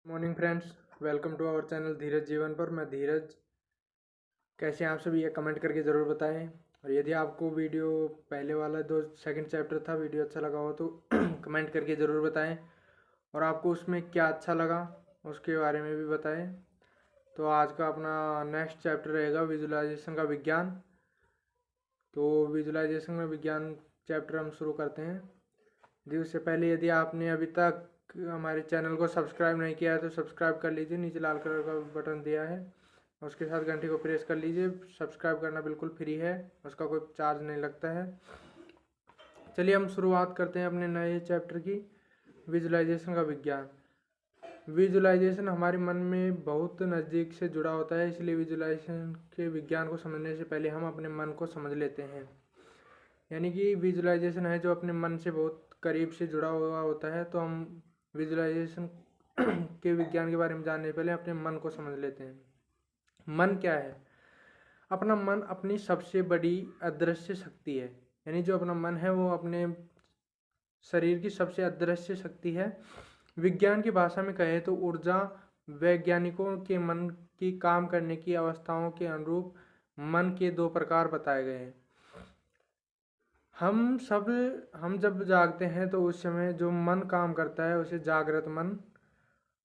Morning friends, welcome to our channel Dheeraj Jeevan पर। मैं धीरज। कैसे हैं आप सभी, ये कमेंट करके ज़रूर बताएं। और यदि आपको वीडियो पहले वाला जो सेकंड चैप्टर था वीडियो अच्छा लगा हो तो कमेंट करके ज़रूर बताएं। और आपको उसमें क्या अच्छा लगा उसके बारे में भी बताएं। तो आज का अपना नेक्स्ट चैप्टर रहेगा विजुलाइजेशन का विज्ञान। तो विजुलाइजेशन का विज्ञान चैप्टर हम शुरू करते हैं। जी, उससे पहले यदि आपने अभी तक हमारे चैनल को सब्सक्राइब नहीं किया है तो सब्सक्राइब कर लीजिए। नीचे लाल कलर का बटन दिया है, उसके साथ घंटे को प्रेस कर लीजिए। सब्सक्राइब करना बिल्कुल फ्री है, उसका कोई चार्ज नहीं लगता है। चलिए हम शुरुआत करते हैं अपने नए चैप्टर की, विजुलाइजेशन का विज्ञान। विजुलाइजेशन हमारे मन में बहुत नज़दीक से जुड़ा होता है, इसलिए विजुलाइजेशन के विज्ञान को समझने से पहले हम अपने मन को समझ लेते हैं। यानी कि विजुलाइजेशन है जो अपने मन से बहुत करीब से जुड़ा हुआ होता है। तो हम विजुलाइजेशन के विज्ञान के बारे में जानने से पहले अपने मन को समझ लेते हैं। मन क्या है? अपना मन अपनी सबसे बड़ी अदृश्य शक्ति है। यानी जो अपना मन है वो अपने शरीर की सबसे अदृश्य शक्ति है। विज्ञान की भाषा में कहें तो ऊर्जा। वैज्ञानिकों के मन की काम करने की अवस्थाओं के अनुरूप मन के दो प्रकार बताए गए हैं। हम जब जागते हैं तो उस समय जो मन काम करता है उसे जागृत मन,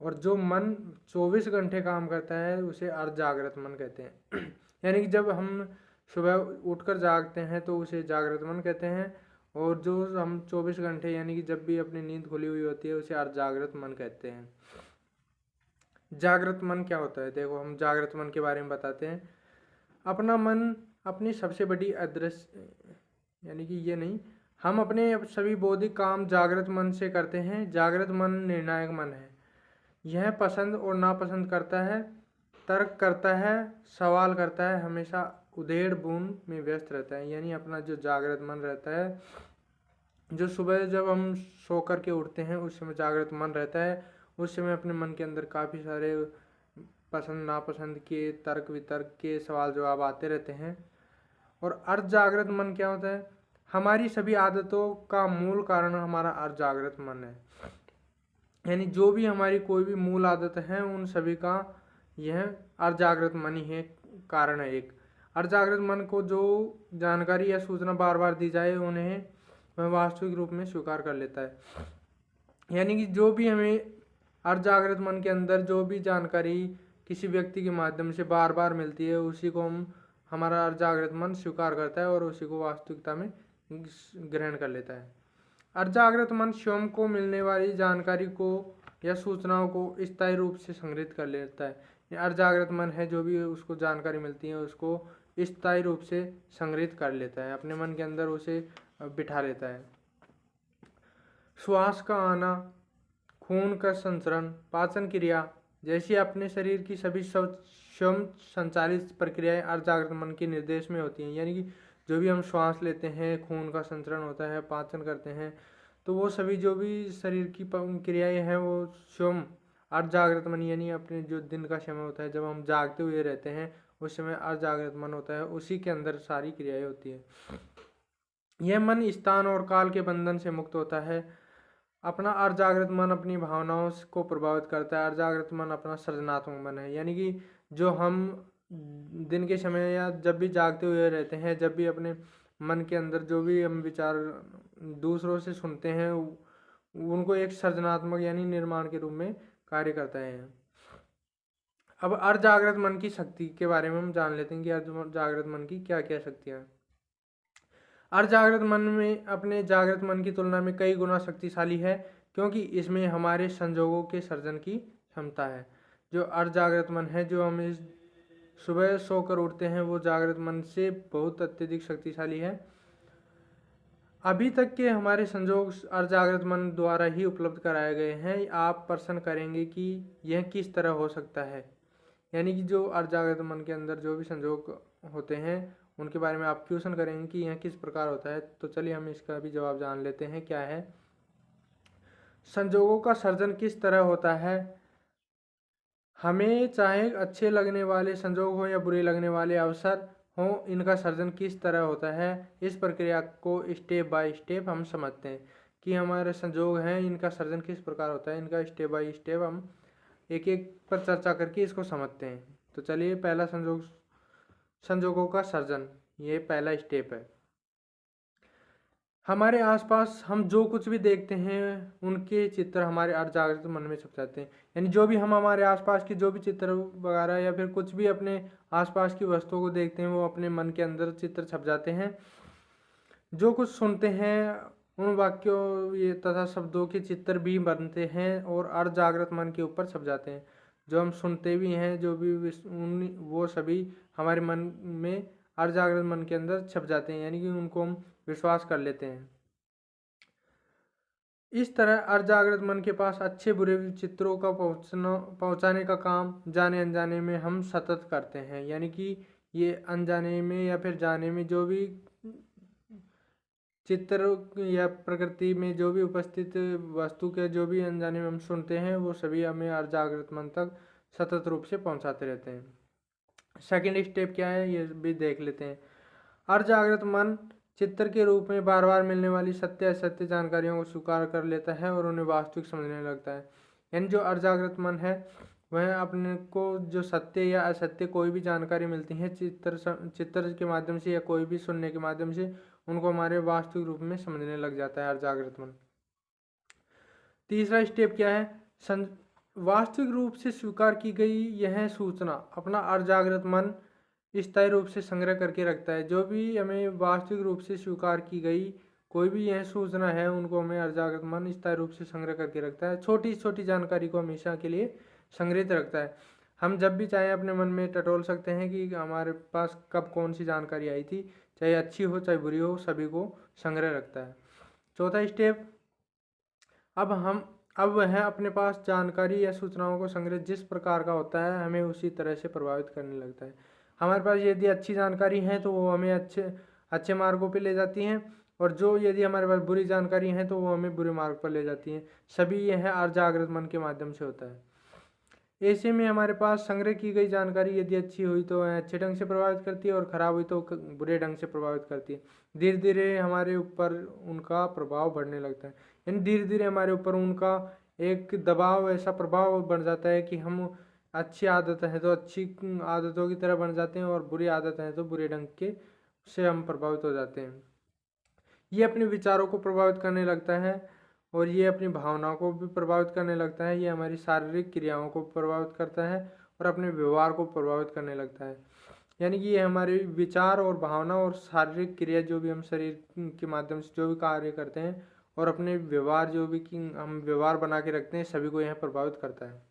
और जो मन 24 घंटे काम करता है उसे अर्धजागृत मन कहते हैं। यानी कि जब हम सुबह उठकर जागते हैं तो उसे जागृत मन कहते हैं, और जो हम 24 घंटे यानी कि जब भी अपनी नींद खुली हुई होती है उसे अर्धजागृत मन कहते हैं। जागृत मन क्या होता है? देखो, हम जागृत मन के बारे में बताते हैं। अपना मन अपनी सबसे बड़ी अदृश्य, यानी कि ये नहीं, हम अपने सभी बौद्धिक काम जागृत मन से करते हैं। जागृत मन निर्णायक मन है। यह पसंद और नापसंद करता है, तर्क करता है, सवाल करता है, हमेशा उधेड़ बूंद में व्यस्त रहता है। यानी अपना जो जागृत मन रहता है, जो सुबह जब हम सो कर के उठते हैं उस समय जागृत मन रहता है। उस समय अपने मन के अंदर काफ़ी सारे पसंद नापसंद के, तर्क वितर्क के सवाल जवाब आते रहते हैं। और अर्ध जागृत मन क्या होता है? हमारी सभी आदतों का मूल कारण हमारा अर्ध जागृत मन है। यानी जो भी हमारी कोई भी मूल आदत है उन सभी का यह अर्ध जागृत मन ही है, कारण है एक। अर्ध जागृत मन को जो जानकारी या सूचना बार बार दी जाए उन्हें वह वास्तविक रूप में स्वीकार कर लेता है। यानी कि जो भी हमें अर्ध जागृत मन के अंदर जो भी जानकारी किसी व्यक्ति के माध्यम से बार बार मिलती है उसी को हमारा अर्ध जागृत मन स्वीकार करता है और उसी को वास्तविकता में ग्रहण कर लेता है। अर्धजागृत मन स्वयं को मिलने वाली जानकारी को या सूचनाओं को स्थायी रूप से संग्रहित कर लेता है। अर्धजागृत मन है जो भी उसको जानकारी मिलती है उसको स्थायी रूप से संग्रहित कर लेता है, अपने मन के अंदर उसे बिठा लेता है। श्वास का आना, खून का संचरण, पाचन क्रिया जैसी अपने शरीर की सभी स्वयं संचालित प्रक्रियाएं अर्धजागृत मन के निर्देश में होती हैं। यानी कि जो भी हम श्वास लेते हैं, खून का संचरण होता है, पाचन करते हैं, तो वो सभी जो भी शरीर की क्रियाएं हैं वो स्वयं अर्धजागृत मन, यानी अपने जो दिन का समय होता है जब हम जागते हुए रहते हैं उस समय अर्धजागृत मन होता है, उसी के अंदर सारी क्रियाएं होती है। यह मन स्थान और काल के बंधन से मुक्त होता है। अपना अर्धजागृत मन अपनी भावनाओं को प्रभावित करता है। अर्धजागृत मन अपना सृजनात्मक मन है। यानी कि जो हम दिन के समय या जब भी जागते हुए रहते हैं, जब भी अपने मन के अंदर जो भी हम विचार दूसरों से सुनते हैं उनको एक सृजनात्मक यानी निर्माण के रूप में कार्य करता है। अब अर्धजागृत मन की शक्ति के बारे में हम जान लेते हैं कि अर्धजागृत मन की क्या क्या शक्तियाँ हैं। अर्धजागृत मन में अपने जागृत मन की तुलना में कई गुना शक्तिशाली है, क्योंकि इसमें हमारे संजोगों के सर्जन की क्षमता है। जो अर्धजागृत मन है, जो हम इस सुबह सोकर उठते हैं, वो जागृत मन से बहुत अत्यधिक शक्तिशाली है। अभी तक के हमारे संजोग अर्धजागृत मन द्वारा ही उपलब्ध कराए गए हैं। आप प्रश्न करेंगे कि यह किस तरह हो सकता है, यानी कि जो अर्धजागृत मन के अंदर जो भी संजोग होते हैं उनके बारे में आप क्वेश्चन करेंगे कि यह किस प्रकार होता है। तो चलिए हम इसका भी जवाब जान लेते हैं क्या है। संजोगों का सर्जन किस तरह होता है? हमें चाहे अच्छे लगने वाले संजोग हो या बुरे लगने वाले अवसर हो, इनका सर्जन किस तरह होता है, इस प्रक्रिया को स्टेप बाय स्टेप हम समझते हैं कि हमारे संजोग हैं इनका सर्जन किस प्रकार होता है। इनका स्टेप बाय स्टेप हम एक एक पर चर्चा करके इसको समझते हैं। तो चलिए, पहला संजोगों का सर्जन, ये पहला स्टेप है। हमारे आसपास हम जो कुछ भी देखते हैं उनके चित्र हमारे अर्धजागृत मन में छप जाते हैं। यानी जो भी हम हमारे आसपास की जो भी चित्र वगैरह या फिर कुछ भी अपने आसपास की वस्तुओं को देखते हैं वो अपने मन के अंदर चित्र छप जाते हैं। जो कुछ सुनते हैं उन वाक्यों ये तथा शब्दों के चित्र भी बनते हैं और अर्धजागृत मन के ऊपर छप जाते हैं। जो हम सुनते भी हैं जो भी वो सभी हमारे मन में अर्धजागृत मन के अंदर छप जाते हैं, यानी कि उनको हम विश्वास कर लेते हैं। इस तरह अर्धजागृत मन के पास अच्छे बुरे चित्रों का पहुंचाने का काम जाने अनजाने में हम सतत करते हैं। यानी कि ये अनजाने में या फिर जाने में जो भी चित्र या प्रकृति में जो भी उपस्थित वस्तु के जो भी अनजाने में हम सुनते हैं वो सभी हमें अर्धजागृत मन तक सतत रूप से पहुंचाते रहते हैं। सेकंड स्टेप क्या है ये भी देख लेते हैं। अर्धजागृत मन चित्र के रूप में बार बार मिलने वाली सत्य असत्य जानकारियों को स्वीकार कर लेता है और उन्हें वास्तविक समझने लगता है। यानी जो अर्धजागृत मन है वह अपने को जो सत्य या असत्य कोई भी जानकारी मिलती है चित्र के माध्यम से या कोई भी सुनने के माध्यम से उनको हमारे वास्तविक रूप में समझने लग जाता है अर्धजागृत मन। तीसरा स्टेप क्या है? वास्तविक रूप से स्वीकार की गई यह सूचना अपना अर्धजागृत मन स्थायी रूप से संग्रह करके रखता है। जो भी हमें वास्तविक रूप से स्वीकार की गई कोई भी यह सूचना है उनको हमें अर्धजागृत मन स्थायी रूप से संग्रह करके रखता है। छोटी छोटी जानकारी को हमेशा के लिए संग्रहित रखता है। हम जब भी चाहे अपने मन में टटोल सकते हैं कि हमारे पास कब कौन सी जानकारी आई थी, चाहे अच्छी हो चाहे बुरी हो, सभी को संग्रह रखता है। चौथा स्टेप, अब वह अपने पास जानकारी या सूचनाओं को संग्रह जिस प्रकार का होता है हमें उसी तरह से प्रभावित करने लगता है। हमारे पास यदि अच्छी जानकारी है तो वो हमें अच्छे मार्गों पे ले जाती हैं, और जो यदि हमारे पास बुरी जानकारी है तो वो हमें बुरे मार्ग पर ले जाती हैं। सभी यह अर्धजागृत मन के माध्यम से होता है। ऐसे में हमारे पास संग्रह की गई जानकारी यदि अच्छी हुई तो वह अच्छे ढंग से प्रभावित करती है और खराब हुई तो बुरे ढंग से प्रभावित करती है। धीरे धीरे हमारे ऊपर उनका प्रभाव बढ़ने लगता है। यानी धीरे धीरे हमारे ऊपर उनका एक दबाव, ऐसा प्रभाव बन जाता है कि हम अच्छी आदत है तो अच्छी आदतों की तरह बन जाते हैं और बुरी आदत है तो बुरे ढंग के से हम प्रभावित हो जाते हैं। ये अपने विचारों को प्रभावित करने लगता है और ये अपनी भावनाओं को भी प्रभावित करने लगता है। ये हमारी शारीरिक क्रियाओं को प्रभावित करता है और अपने व्यवहार को प्रभावित करने लगता है। यानी कि ये हमारे विचार और भावना और शारीरिक क्रिया जो भी हम शरीर के माध्यम से जो भी कार्य करते हैं और अपने व्यवहार जो भी हम व्यवहार बना के रखते हैं सभी को यह प्रभावित करता है।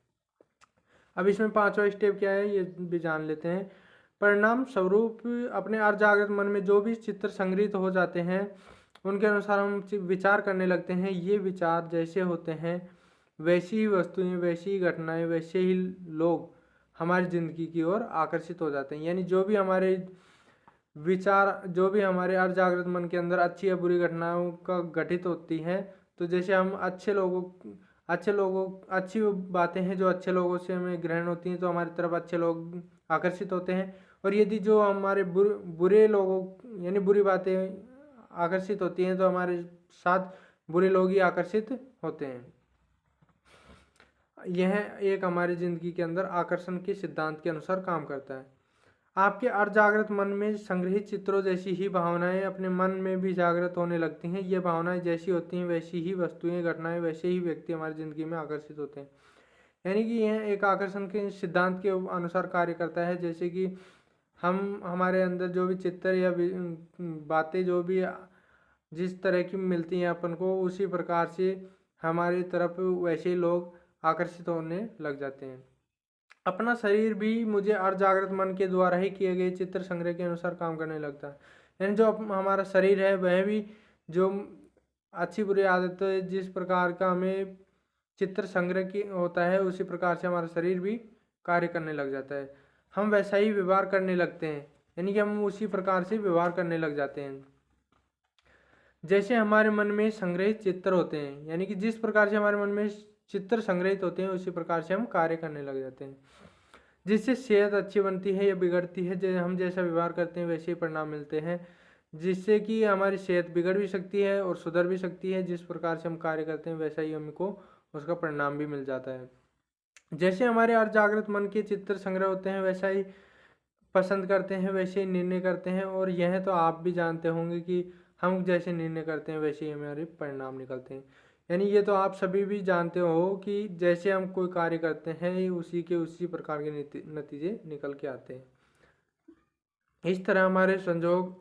अब इसमें पांचवा स्टेप क्या है ये भी जान लेते हैं। परिणाम स्वरूप अपने अर्धजागृत मन में जो भी चित्र संग्रहित हो जाते हैं उनके अनुसार हम विचार करने लगते हैं। ये विचार जैसे होते हैं वैसी ही वस्तुएं, वैसी ही घटनाएं, वैसे ही लोग हमारी जिंदगी की ओर आकर्षित हो जाते हैं। यानी जो भी हमारे विचार, जो भी हमारे अर्धजागृत मन के अंदर अच्छी या बुरी घटनाओं का घटित होती हैं, तो जैसे हम अच्छी बातें हैं जो अच्छे लोगों से हमें ग्रहण होती हैं तो हमारी तरफ अच्छे लोग आकर्षित होते हैं। और यदि जो हमारे बुरे लोगों यानी बुरी बातें आकर्षित होती हैं तो हमारे साथ बुरे लोग ही आकर्षित होते हैं। यह एक हमारी जिंदगी के अंदर आकर्षण के सिद्धांत के अनुसार काम करता है। आपके अर्धजागृत मन में संग्रहित चित्रों जैसी ही भावनाएं अपने मन में भी जागृत होने लगती हैं। ये भावनाएं जैसी होती हैं वैसी ही वस्तुएं, घटनाएं, वैसे ही व्यक्ति हमारी जिंदगी में आकर्षित होते हैं। यानी कि यह एक आकर्षण के सिद्धांत के अनुसार कार्य करता है। जैसे कि हम हमारे अंदर जो भी चित्र या बातें जो भी जिस तरह की मिलती हैं अपन को, उसी प्रकार से हमारी तरफ वैसे ही लोग आकर्षित होने लग जाते हैं। अपना शरीर भी मुझे अर्धजागृत मन के द्वारा ही किए गए चित्र संग्रह के अनुसार काम करने लगता है। यानी जो हमारा शरीर है वह भी जो अच्छी बुरी आदतें जिस प्रकार का हमें चित्र संग्रह की होता है उसी प्रकार से हमारा शरीर भी कार्य करने लग जाता है। हम वैसा ही व्यवहार करने लगते हैं, यानी कि हम उसी प्रकार से व्यवहार करने लग जाते हैं जैसे हमारे मन में संग्रहित चित्र होते हैं। यानी कि जिस प्रकार से हमारे मन में चित्र संग्रहित होते हैं उसी प्रकार से हम कार्य करने लग जाते हैं, जिससे सेहत अच्छी बनती है या बिगड़ती है। हम जैसा व्यवहार करते हैं वैसे ही परिणाम मिलते हैं, जिससे कि हमारी सेहत बिगड़ भी सकती है और सुधर भी सकती है। जिस प्रकार से हम कार्य करते हैं वैसा ही हमको उसका परिणाम भी मिल जाता है। जैसे हमारे अर्धजागृत मन के चित्र संग्रह होते हैं वैसा ही पसंद करते हैं, वैसे ही निर्णय करते हैं। और यह तो आप भी जानते होंगे कि हम जैसे निर्णय करते हैं वैसे ही हमारे परिणाम निकलते हैं। यानी ये तो आप सभी भी जानते हो कि जैसे हम कोई कार्य करते हैं उसी के उसी प्रकार के नतीजे निकल के आते हैं। इस तरह हमारे संयोग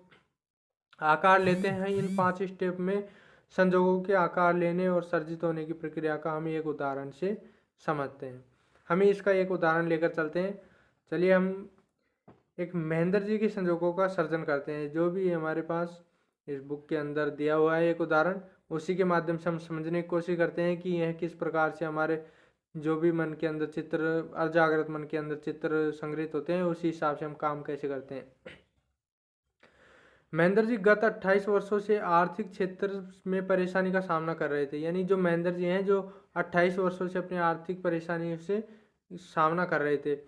आकार लेते हैं। इन 5 स्टेप में संयोगों के आकार लेने और सर्जित होने की प्रक्रिया का हम एक उदाहरण से समझते हैं। हमें इसका एक उदाहरण लेकर चलते हैं। चलिए हम एक महेंद्र जी के संयोगों का सर्जन करते हैं। जो भी हमारे पास इस बुक के अंदर दिया हुआ है एक उदाहरण, उसी के माध्यम से हम समझने की कोशिश करते हैं कि यह किस प्रकार से हमारे जो भी मन के अंदर चित्र, अजागृत मन के अंदर चित्र संग्रहित होते हैं, उसी हिसाब से हम काम कैसे करते हैं। महेंद्र जी गत 28 वर्षों से आर्थिक क्षेत्र में परेशानी का सामना कर रहे थे। यानी जो महेंद्र जी हैं जो 28 वर्षों से अपनी आर्थिक परेशानी से सामना कर रहे थे।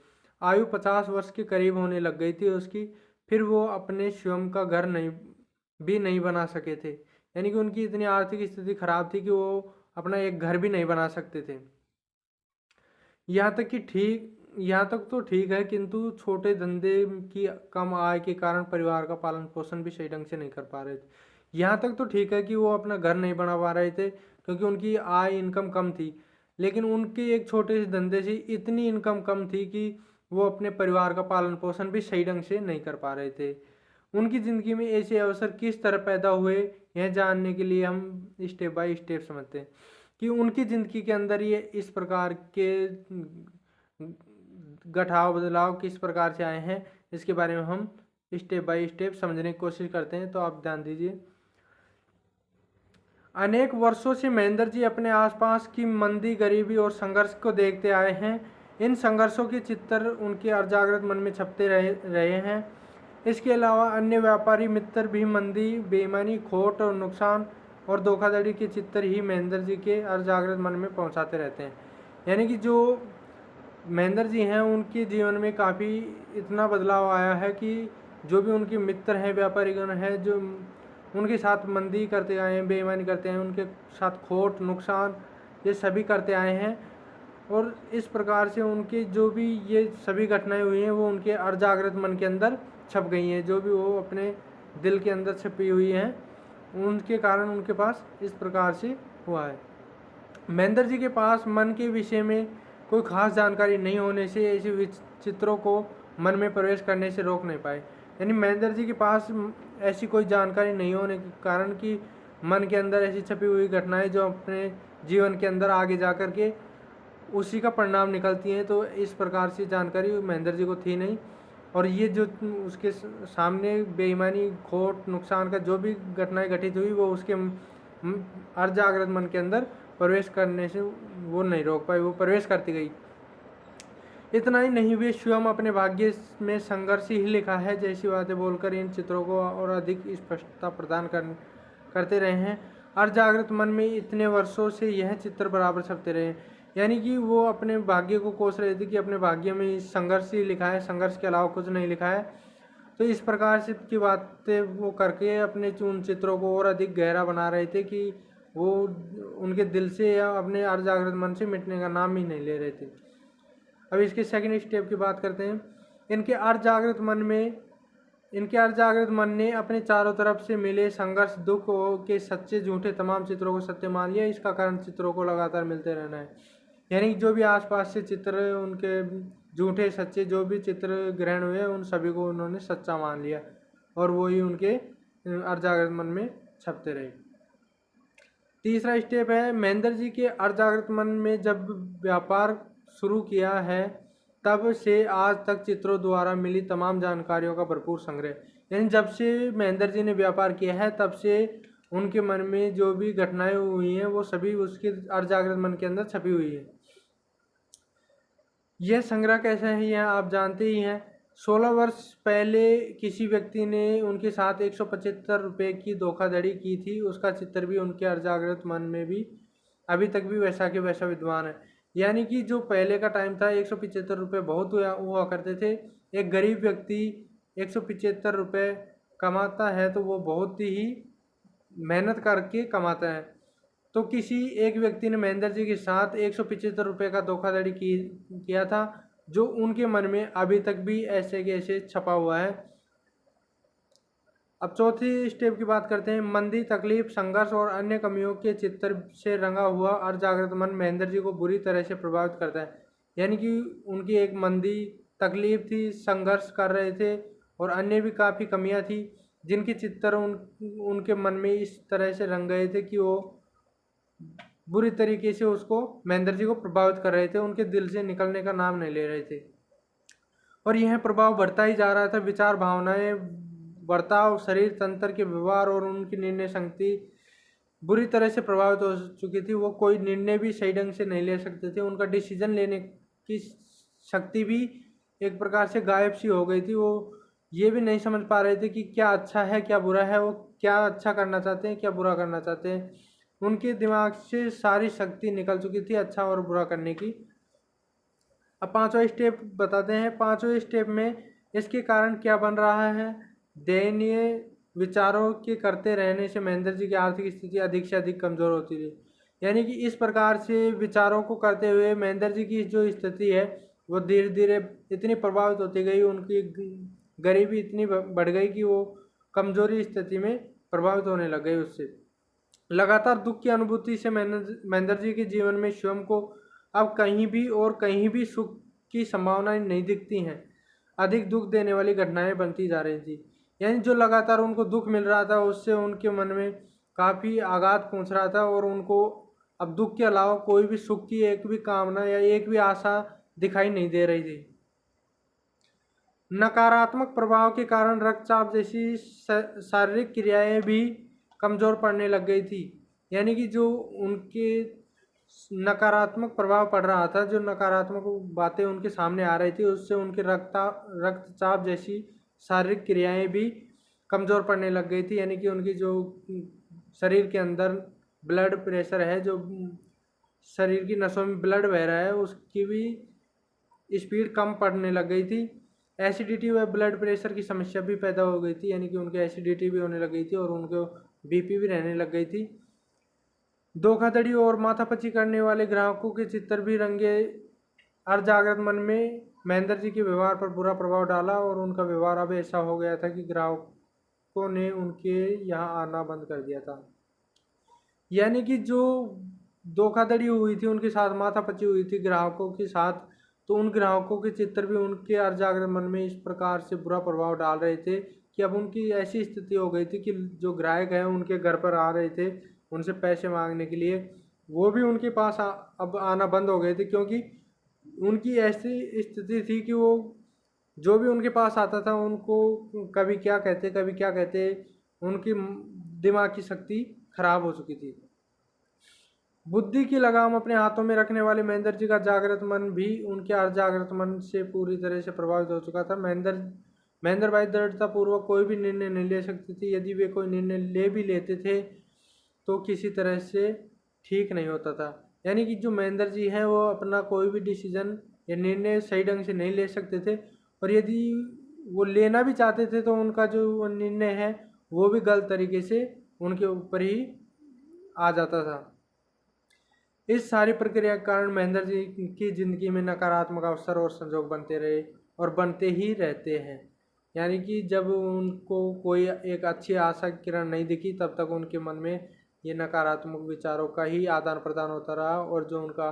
आयु 50 वर्ष के करीब होने लग गई थी उसकी। फिर वो अपने स्वयं का घर नहीं बना सके थे। यानी कि उनकी इतनी आर्थिक स्थिति खराब थी कि वो अपना एक घर भी नहीं बना सकते थे। यहाँ तक तो ठीक है, किंतु छोटे धंधे की कम आय के कारण परिवार का पालन पोषण भी सही ढंग से नहीं कर पा रहे थे। यहाँ तक तो ठीक है कि वो अपना घर नहीं बना पा रहे थे क्योंकि उनकी आय इनकम कम थी। लेकिन उनके एक छोटे से धंधे से इतनी इनकम कम थी कि वो अपने परिवार का पालन पोषण भी सही ढंग से नहीं कर पा रहे थे। उनकी ज़िंदगी में ऐसे अवसर किस तरह पैदा हुए, यह जानने के लिए हम स्टेप बाय स्टेप समझते हैं कि उनकी ज़िंदगी के अंदर ये इस प्रकार के घटाव बदलाव किस प्रकार से आए हैं। इसके बारे में हम स्टेप बाय स्टेप समझने की कोशिश करते हैं। तो आप ध्यान दीजिए। अनेक वर्षों से महेंद्र जी अपने आसपास की मंदी, गरीबी और संघर्ष को देखते आए हैं। इन संघर्षों के चित्र उनके अजागृत मन में छपते रहे हैं। इसके अलावा अन्य व्यापारी मित्र भी मंदी, बेईमानी, खोट और नुकसान और धोखाधड़ी के चित्र ही महेंद्र जी के अजागृत मन में पहुंचाते रहते हैं। यानी कि जो महेंद्र जी हैं उनके जीवन में काफ़ी इतना बदलाव आया है कि जो भी उनके मित्र हैं, व्यापारीगण हैं, जो उनके साथ मंदी करते आए हैं, बेईमानी करते हैं, उनके साथ खोट, नुकसान, ये सभी करते आए हैं। और इस प्रकार से उनके जो भी ये सभी घटनाएं हुई हैं वो उनके अजागृत मन के अंदर छप गई हैं। जो भी वो अपने दिल के अंदर छपी हुई हैं, उनके कारण उनके पास इस प्रकार से हुआ है। महेंद्र जी के पास मन के विषय में कोई खास जानकारी नहीं होने से ऐसे चित्रों को मन में प्रवेश करने से रोक नहीं पाए। यानी महेंद्र जी के पास ऐसी कोई जानकारी नहीं होने के कारण कि मन के अंदर ऐसी छपी हुई घटनाएं जो अपने जीवन के अंदर आगे जा कर के उसी का परिणाम निकलती हैं, तो इस प्रकार से जानकारी महेंद्र जी को थी नहीं। और ये जो उसके सामने बेईमानी, खोट, नुकसान का जो भी घटनाएं घटित हुई वो उसके अर्धजागृत मन के अंदर प्रवेश करने से वो नहीं रोक पाई, वो प्रवेश करती गई। इतना ही नहीं, वे स्वयं अपने भाग्य में संघर्ष ही लिखा है जैसी बातें बोलकर इन चित्रों को और अधिक स्पष्टता प्रदान करते रहे हैं। अर्धजागृत मन में इतने वर्षों से यह चित्र बराबर छपते रहे। यानी कि वो अपने भाग्य को कोस रहे थे कि अपने भाग्य में संघर्ष ही लिखा है, संघर्ष के अलावा कुछ नहीं लिखा है। तो इस प्रकार से की बातें वो करके अपने उन चित्रों को और अधिक गहरा बना रहे थे कि वो उनके दिल से या अपने अर्धजागृत मन से मिटने का नाम ही नहीं ले रहे थे। अब इसके सेकंड स्टेप की बात करते हैं। इनके अर्धजागृत मन ने अपने चारों तरफ से मिले संघर्ष, दुख के सच्चे झूठे तमाम चित्रों को सत्य मान लिया। इसका कारण चित्रों को लगातार मिलते रहना है। यानी जो भी आसपास से चित्र, उनके झूठे सच्चे जो भी चित्र ग्रहण हुए उन सभी को उन्होंने सच्चा मान लिया और वही उनके अर्धजागृत मन में छपते रहे। तीसरा स्टेप है, महेंद्र जी के अर्धजागृत मन में जब व्यापार शुरू किया है तब से आज तक चित्रों द्वारा मिली तमाम जानकारियों का भरपूर संग्रह। यानी जब से महेंद्र जी ने व्यापार किया है तब से उनके मन में जो भी घटनाएं हुई हैं वो सभी उसके अर्धजागृत मन के अंदर छपी हुई है। यह संग्रह कैसा है यह आप जानते ही हैं। 16 वर्ष पहले किसी व्यक्ति ने उनके साथ 175 रुपये की धोखाधड़ी की थी। उसका चित्र भी उनके अर्धजागृत मन में भी अभी तक भी वैसा के वैसा विद्वान है। यानी कि जो पहले का टाइम था 175 रुपये बहुत हुआ करते थे। एक गरीब व्यक्ति 175 रुपये कमाता है तो वो बहुत ही मेहनत करके कमाता है। तो किसी एक व्यक्ति ने महेंद्र जी के साथ 175 रुपये का धोखाधड़ी किया था, जो उनके मन में अभी तक भी ऐसे के ऐसे छपा हुआ है। अब चौथी स्टेप की बात करते हैं। मंदी, तकलीफ, संघर्ष और अन्य कमियों के चित्र से रंगा हुआ अर्धजागृत मन महेंद्र जी को बुरी तरह से प्रभावित करता है। यानी कि उनकी एक मंदी, तकलीफ थी, संघर्ष कर रहे थे और अन्य भी काफ़ी कमियां थी, जिनके चित्र उनके मन में इस तरह से रंग गए थे कि वो बुरी तरीके से उसको महेंद्र जी को प्रभावित कर रहे थे, उनके दिल से निकलने का नाम नहीं ले रहे थे। और यह प्रभाव बढ़ता ही जा रहा था। विचार, भावनाएं, बर्ताव, शरीर तंत्र के व्यवहार और उनकी निर्णय शक्ति बुरी तरह से प्रभावित हो चुकी थी। वो कोई निर्णय भी सही ढंग से नहीं ले सकते थे। उनका डिसीजन लेने की शक्ति भी एक प्रकार से गायब सी हो गई थी। वो ये भी नहीं समझ पा रहे थे कि क्या अच्छा है क्या बुरा है, वो क्या अच्छा करना चाहते हैं क्या बुरा करना चाहते हैं। उनके दिमाग से सारी शक्ति निकल चुकी थी अच्छा और बुरा करने की। अब पांचवा स्टेप बताते हैं। पांचवें स्टेप में इसके कारण क्या बन रहा है। दयनीय विचारों के करते रहने से महेंद्र जी की आर्थिक स्थिति अधिक से अधिक कमजोर होती थी। यानी कि इस प्रकार से विचारों को करते हुए महेंद्र जी की जो स्थिति है वो धीरे धीरे इतनी प्रभावित होती गई, उनकी गरीबी इतनी बढ़ गई कि वो कमजोरी स्थिति में प्रभावित होने लग गए उससे। लगातार दुख की अनुभूति से महेंद्र जी के जीवन में स्वयं को अब कहीं भी सुख की संभावनाएं नहीं दिखती हैं। अधिक दुख देने वाली घटनाएं बनती जा रही थी। यानी जो लगातार उनको दुख मिल रहा था उससे उनके मन में काफ़ी आघात पहुंच रहा था और उनको अब दुख के अलावा कोई भी सुख की एक भी कामना या एक भी आशा दिखाई नहीं दे रही थी। नकारात्मक प्रभाव के कारण रक्तचाप जैसी शारीरिक क्रियाएं भी कमज़ोर पड़ने लग गई थी। यानी कि जो उनके नकारात्मक प्रभाव पड़ रहा था, जो नकारात्मक बातें उनके सामने आ रही थी, उससे उनके रक्तचाप जैसी शारीरिक क्रियाएं भी कमज़ोर पड़ने लग गई थी। यानी कि उनकी जो शरीर के अंदर ब्लड प्रेशर है, जो शरीर की नसों में ब्लड बह रहा है, उसकी भी स्पीड कम पड़ने लग गई थी। एसिडिटी व ब्लड प्रेशर की समस्या भी पैदा हो गई थी। यानी कि उनके एसिडिटी भी होने लग गई थी और उनको बीपी भी रहने लग गई थी। धोखाधड़ी और माथापच्ची करने वाले ग्राहकों के चित्र भी रंगे अर्धजागृत मन में महेंद्र जी के व्यवहार पर बुरा प्रभाव डाला और उनका व्यवहार अब ऐसा हो गया था कि ग्राहकों ने उनके यहाँ आना बंद कर दिया था। यानी कि जो धोखाधड़ी हुई थी उनके साथ, माथापच्ची हुई थी ग्राहकों के साथ, तो उन ग्राहकों के चित्र भी उनके अर्धजागृत मन में इस प्रकार से बुरा प्रभाव डाल रहे थे कि अब उनकी ऐसी स्थिति हो गई थी कि जो ग्राहक हैं उनके घर पर आ रहे थे उनसे पैसे मांगने के लिए, वो भी उनके पास अब आना बंद हो गए थे, क्योंकि उनकी ऐसी स्थिति थी कि वो जो भी उनके पास आता था उनको कभी क्या कहते उनकी दिमाग की शक्ति खराब हो चुकी थी। बुद्धि की लगाम अपने हाथों में रखने वाले महेंद्र जी का जागृत मन भी उनके अर्धजागृत मन से पूरी तरह से प्रभावित हो चुका था। महेंद्र भाई दृढ़ता पूर्वक कोई भी निर्णय नहीं ले सकते थे। यदि वे कोई निर्णय ले भी लेते थे तो किसी तरह से ठीक नहीं होता था। यानी कि जो महेंद्र जी हैं वो अपना कोई भी डिसीजन या निर्णय सही ढंग से नहीं ले सकते थे, और यदि वो लेना भी चाहते थे तो उनका जो निर्णय है वो भी गलत तरीके से उनके ऊपर ही आ जाता था। इस सारी प्रक्रिया के कारण महेंद्र जी की जिंदगी में नकारात्मक अवसर और संजोग बनते रहे और बनते ही रहते हैं। यानी कि जब उनको कोई एक अच्छी आशा किरण नहीं दिखी तब तक उनके मन में ये नकारात्मक विचारों का ही आदान प्रदान होता रहा, और जो उनका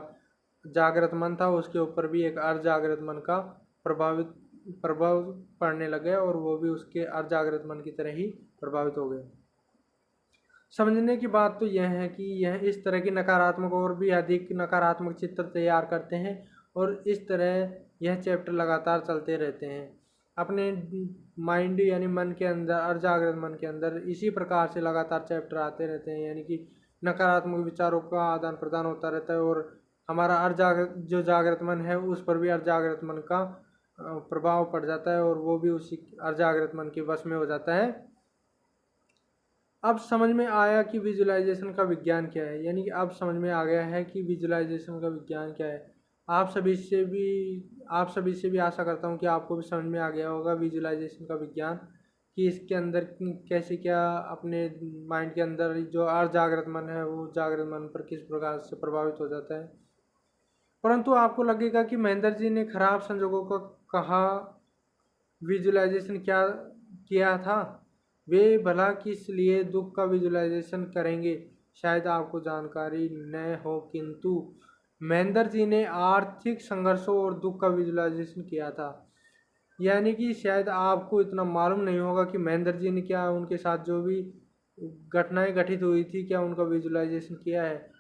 जागृत मन था उसके ऊपर भी एक अर्धजागृत मन का प्रभाव पड़ने लगे और वो भी उसके अर्धजागृत मन की तरह ही प्रभावित हो गए। समझने की बात तो यह है कि यह इस तरह की नकारात्मक और भी अधिक नकारात्मक चित्र तैयार करते हैं और इस तरह यह चैप्टर लगातार चलते रहते हैं अपने माइंड यानी मन के अंदर, अर्धजागृत मन के अंदर इसी प्रकार से लगातार चैप्टर आते रहते हैं। यानी कि नकारात्मक विचारों का आदान प्रदान होता रहता है और हमारा जो जागृत मन है उस पर भी अर्धजागृत मन का प्रभाव पड़ जाता है और वो भी उसी अर्धजागृत मन के वश में हो जाता है। अब समझ में आया कि विजुअलाइजेशन का विज्ञान क्या है। यानी कि अब समझ में आ गया है कि विजुअलाइजेशन का विज्ञान क्या है। आप सभी से भी आशा करता हूँ कि आपको भी समझ में आ गया होगा विजुअलाइजेशन का विज्ञान कि इसके अंदर कैसे क्या अपने माइंड के अंदर जो जागृत मन है वो जागृत मन पर किस प्रकार से प्रभावित हो जाता है। परंतु आपको लगेगा कि महेंद्र जी ने खराब संजोगों का कहा विजुअलाइजेशन क्या किया था, वे भला किस लिए दुख का विजुअलाइजेशन करेंगे, शायद आपको जानकारी न हो, किंतु महेंद्र जी ने आर्थिक संघर्षों और दुख का विजुअलाइजेशन किया था। यानी कि शायद आपको इतना मालूम नहीं होगा कि महेंद्र जी ने क्या उनके साथ जो भी घटनाएं घटित हुई थी क्या उनका विजुअलाइजेशन किया है,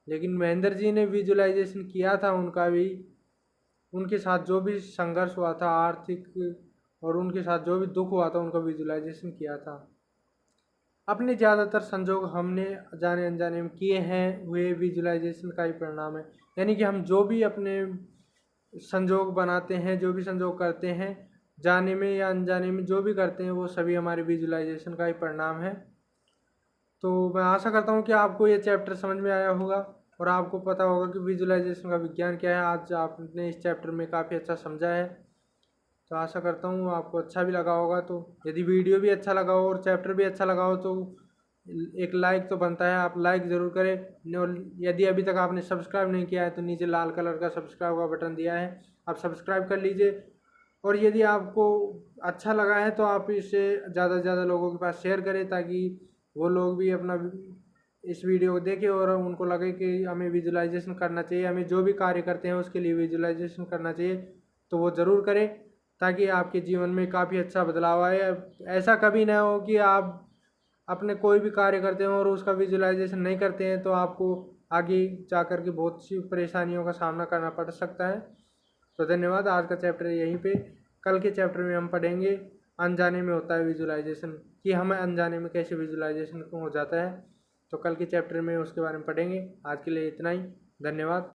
लेकिन महेंद्र जी ने विजुअलाइजेशन किया था उनका भी, उनके साथ जो भी संघर्ष हुआ था आर्थिक और उनके साथ जो भी दुख हुआ था उनका विजुअलाइजेशन किया था। अपने ज़्यादातर संजोग हमने जाने अनजाने में किए हैं, वे विजुअलाइजेशन का ही परिणाम है। यानी कि हम जो भी अपने संजोग बनाते हैं, जो भी संजोग करते हैं, जाने में या अनजाने में जो भी करते हैं वो सभी हमारे विजुअलाइजेशन का ही परिणाम है। तो मैं आशा करता हूँ कि आपको ये चैप्टर समझ में आया होगा और आपको पता होगा कि विजुअलाइजेशन का विज्ञान क्या है। आज आपने इस चैप्टर में काफ़ी अच्छा समझा है, तो आशा करता हूँ आपको अच्छा भी लगा होगा। तो यदि वीडियो भी अच्छा लगा हो और चैप्टर भी अच्छा लगा हो तो एक लाइक तो बनता है, आप लाइक ज़रूर करें। और यदि अभी तक आपने सब्सक्राइब नहीं किया है तो नीचे लाल कलर का सब्सक्राइब का बटन दिया है, आप सब्सक्राइब कर लीजिए। और यदि आपको अच्छा लगा है तो आप इसे ज़्यादा से ज़्यादा लोगों के पास शेयर करें, ताकि वो लोग भी अपना इस वीडियो को देखें और उनको लगे कि हमें विजुअलाइजेशन करना चाहिए, हमें जो भी कार्य करते हैं उसके लिए विजुअलाइजेशन करना चाहिए, तो वो ज़रूर करें ताकि आपके जीवन में काफ़ी अच्छा बदलाव आए। ऐसा कभी ना हो कि आप अपने कोई भी कार्य करते हो और उसका विजुअलाइजेशन नहीं करते हैं तो आपको आगे जाकर के बहुत सी परेशानियों का सामना करना पड़ सकता है। तो धन्यवाद। आज का चैप्टर यहीं पे, कल के चैप्टर में हम पढ़ेंगे अनजाने में होता है विजुअलाइजेशन, कि हमें अनजाने में कैसे विजुअलाइजेशन हो जाता है। तो कल के चैप्टर में उसके बारे में पढ़ेंगे। आज के लिए इतना ही, धन्यवाद।